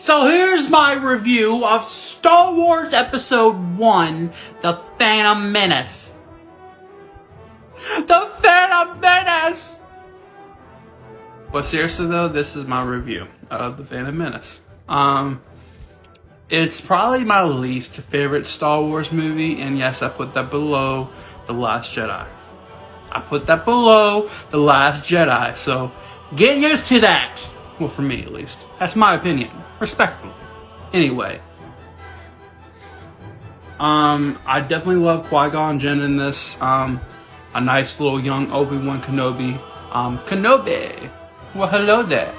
So here's my review of Star Wars Episode 1, The Phantom Menace. The Phantom Menace! But seriously though, this is my review of The Phantom Menace. It's probably my least favorite Star Wars movie, and yes, I put that below The Last Jedi. I put that below The Last Jedi, so get used to that. Well, for me at least. That's my opinion. Respectfully. Anyway. I definitely love Qui-Gon Jinn in this. A nice little young Obi-Wan Kenobi. Kenobi! Well, hello there.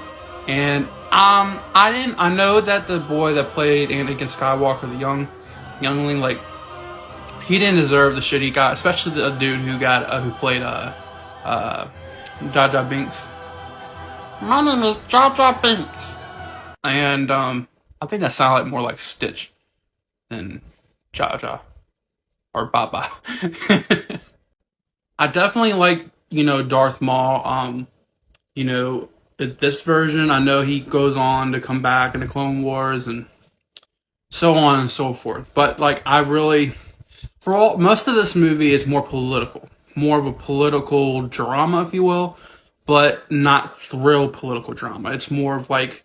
And, I know that the boy that played Anakin Skywalker, the youngling, like, he didn't deserve the shit he got, especially the dude who played, Jar Jar Binks. My name is Jar Jar Binks. And, I think that sounded more like Stitch than Jar Jar. Or Baba. I definitely like, Darth Maul. This version, I know he goes on to come back in the Clone Wars and so on and so forth. But, like, most of this movie is more political. More of a political drama, if you will. But not thrill political drama. It's more of, like,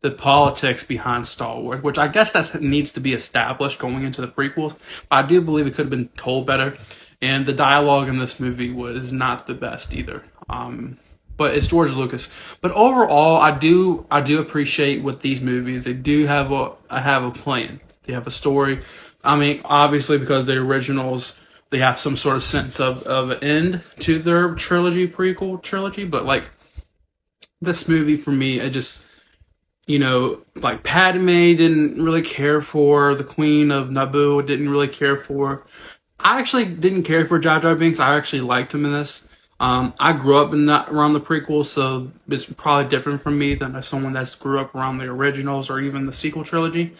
the politics behind Star Wars, which I guess that needs to be established going into the prequels. I do believe it could have been told better. And the dialogue in this movie was not the best either. But it's George Lucas. But overall, I do appreciate with these movies. They do have a plan. They have a story. I mean, obviously, because the originals, they have some sort of sense of an end to their prequel trilogy. But, like, this movie, for me, it just, like, Padme didn't really care for the Queen of Nauvoo, didn't really care for. I actually didn't care for Jar Jar Binks. I actually liked him in this. I grew up around the prequels, so it's probably different from me than someone that's grew up around the originals or even the sequel trilogy.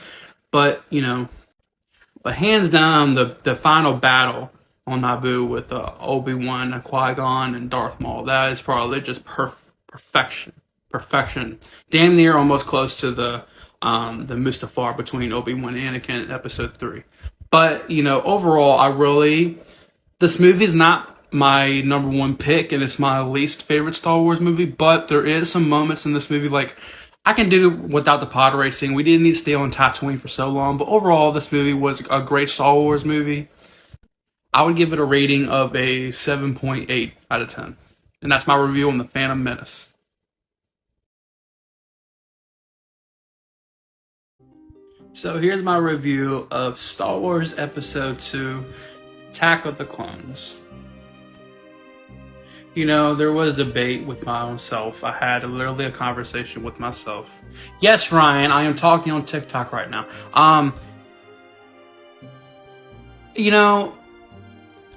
But, but hands down, the final battle on Nauvoo with Obi-Wan, Qui-Gon, and Darth Maul, that is probably just perfection. Damn near almost close to the Mustafar between Obi-Wan and Anakin in Episode 3. But, overall, this movie is not my number one pick, and it's my least favorite Star Wars movie, but there is some moments in this movie, like, I can do without the pod racing. We didn't need to stay on Tatooine for so long, but overall, this movie was a great Star Wars movie. I would give it a rating of a 7.8 out of 10. And that's my review on The Phantom Menace. So here's my review of Star Wars Episode 2, Attack of the Clones. There was debate with my own self. I had literally a conversation with myself. Yes, Ryan, I am talking on TikTok right now. I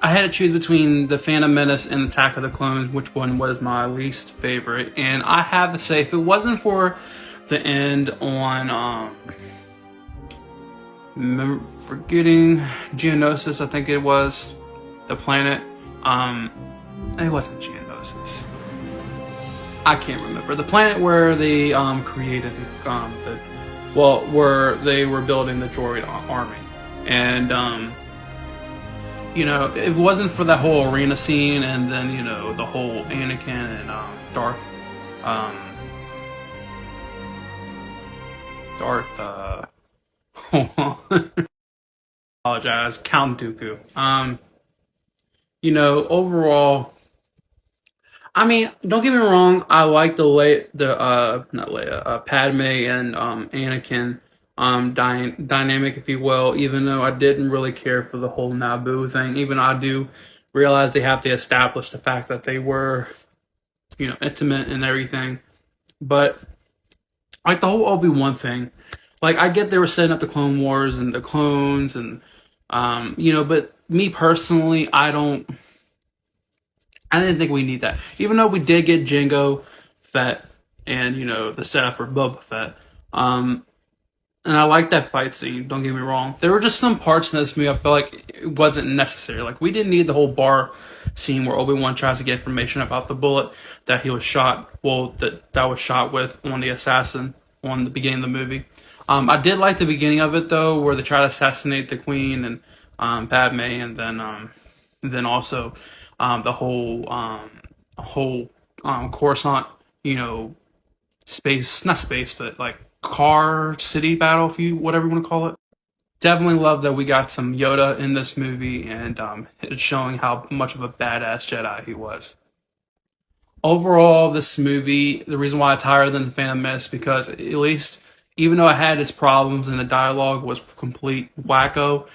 had to choose between The Phantom Menace and Attack of the Clones, which one was my least favorite. And I have to say, if it wasn't for the end on, forgetting Geonosis, I think it was, the planet, it wasn't Geonosis. I can't remember. The planet where they created where they were building the droid army. And if it wasn't for that whole arena scene and then, the whole Anakin and Darth apologize, Count Dooku. Overall, I mean, don't get me wrong, I like Padme and Anakin dynamic, if you will, even though I didn't really care for the whole Naboo thing. Even I do realize they have to establish the fact that they were, intimate and everything. But, like, the whole Obi-Wan thing, like, I get they were setting up the Clone Wars and the clones and, but me personally, I didn't think we need that. Even though we did get Jango Fett and, the setup for Boba Fett. And I like that fight scene, don't get me wrong. There were just some parts in this movie I felt like it wasn't necessary. Like, we didn't need the whole bar scene where Obi-Wan tries to get information about the bullet that he was shot, that was shot with on the assassin on the beginning of the movie. I did like the beginning of it though, where they try to assassinate the queen and Padme, and then also the whole Coruscant, you know, space, not space, but like car city battle, if you whatever you want to call it. Definitely love that we got some Yoda in this movie, and it's showing how much of a badass Jedi he was. Overall, this movie, the reason why it's higher than the Phantom Menace, because at least, even though it had its problems and the dialogue was complete wacko,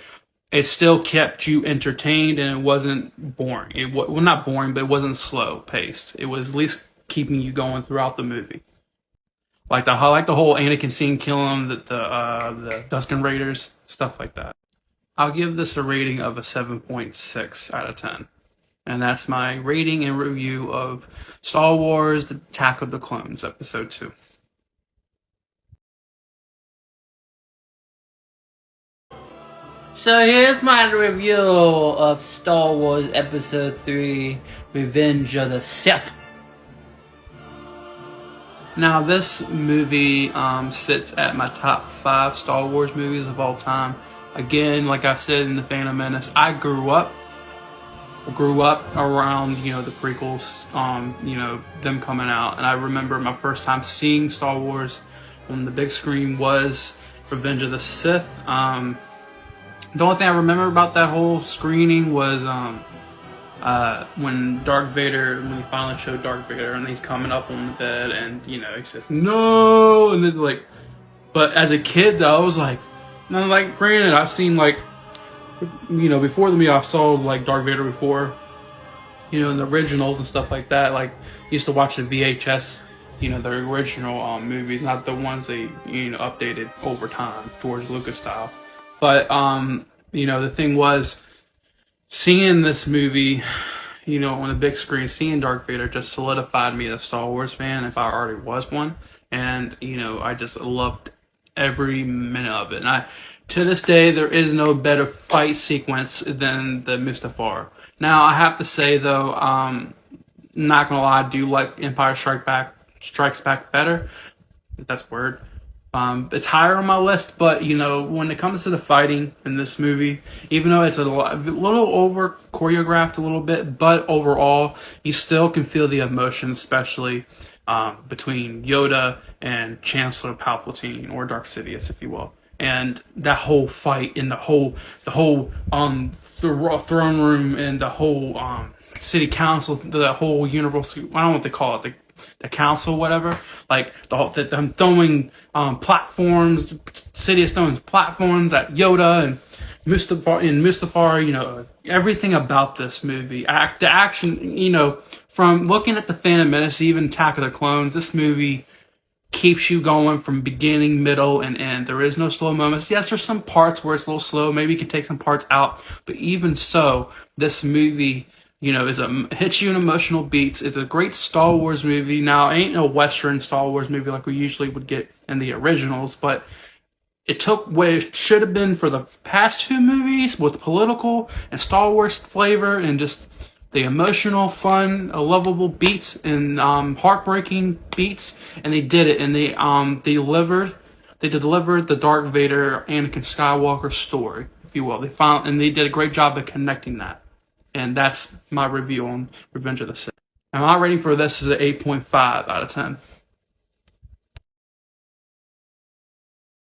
it still kept you entertained and it wasn't boring. Well, not boring, but it wasn't slow paced. It was at least keeping you going throughout the movie. I like the whole Anakin scene killing the Tusken Raiders, stuff like that. I'll give this a rating of a 7.6 out of 10. And that's my rating and review of Star Wars: The Attack of the Clones, Episode 2. So here's my review of Star Wars Episode 3, Revenge of the Sith. Now, this movie sits at my top 5 Star Wars movies of all time. Again, like I said in The Phantom Menace, I grew up around, the prequels, them coming out. And I remember my first time seeing Star Wars on the big screen was Revenge of the Sith. The only thing I remember about that whole screening was when he finally showed Darth Vader and he's coming up on the bed and, he says, no! And then, but as a kid, though, I was like, granted, I've seen, before the movie, I saw, Darth Vader before, in the originals and stuff like that. Used to watch the VHS, the original movies, not the ones they, updated over time, George Lucas style. But, the thing was, seeing this movie, on the big screen, seeing Darth Vader just solidified me as a Star Wars fan if I already was one. And, I just loved every minute of it. And to this day, there is no better fight sequence than the Mustafar. Now, I have to say, though, not gonna lie, I do like Empire Strikes Back better, if that's a word. It's higher on my list, but when it comes to the fighting in this movie, even though it's a little over choreographed a little bit, but overall you still can feel the emotion, especially between Yoda and Chancellor Palpatine, or Darth Sidious, if you will. And that whole fight and the whole throne room and the whole city council, the whole universal, I don't know what they call it, the council, whatever, them throwing platforms, Sidious throwing platforms at Yoda and Mustafar, everything about this movie, the action, from looking at the Phantom Menace, even Attack of the Clones, this movie keeps you going from beginning, middle, and end. There is no slow moments. Yes, there's some parts where it's a little slow. Maybe you can take some parts out, but even so, this movie, hits you in emotional beats. It's a great Star Wars movie. Now, it ain't no Western Star Wars movie like we usually would get in the originals, but it took what it should have been for the past 2 movies with political and Star Wars flavor and just the emotional, fun, lovable beats and heartbreaking beats, and they did it. And they delivered the Darth Vader, Anakin Skywalker story, if you will. They did a great job of connecting that. And that's my review on Revenge of the Sith. And my rating for this is an 8.5 out of 10.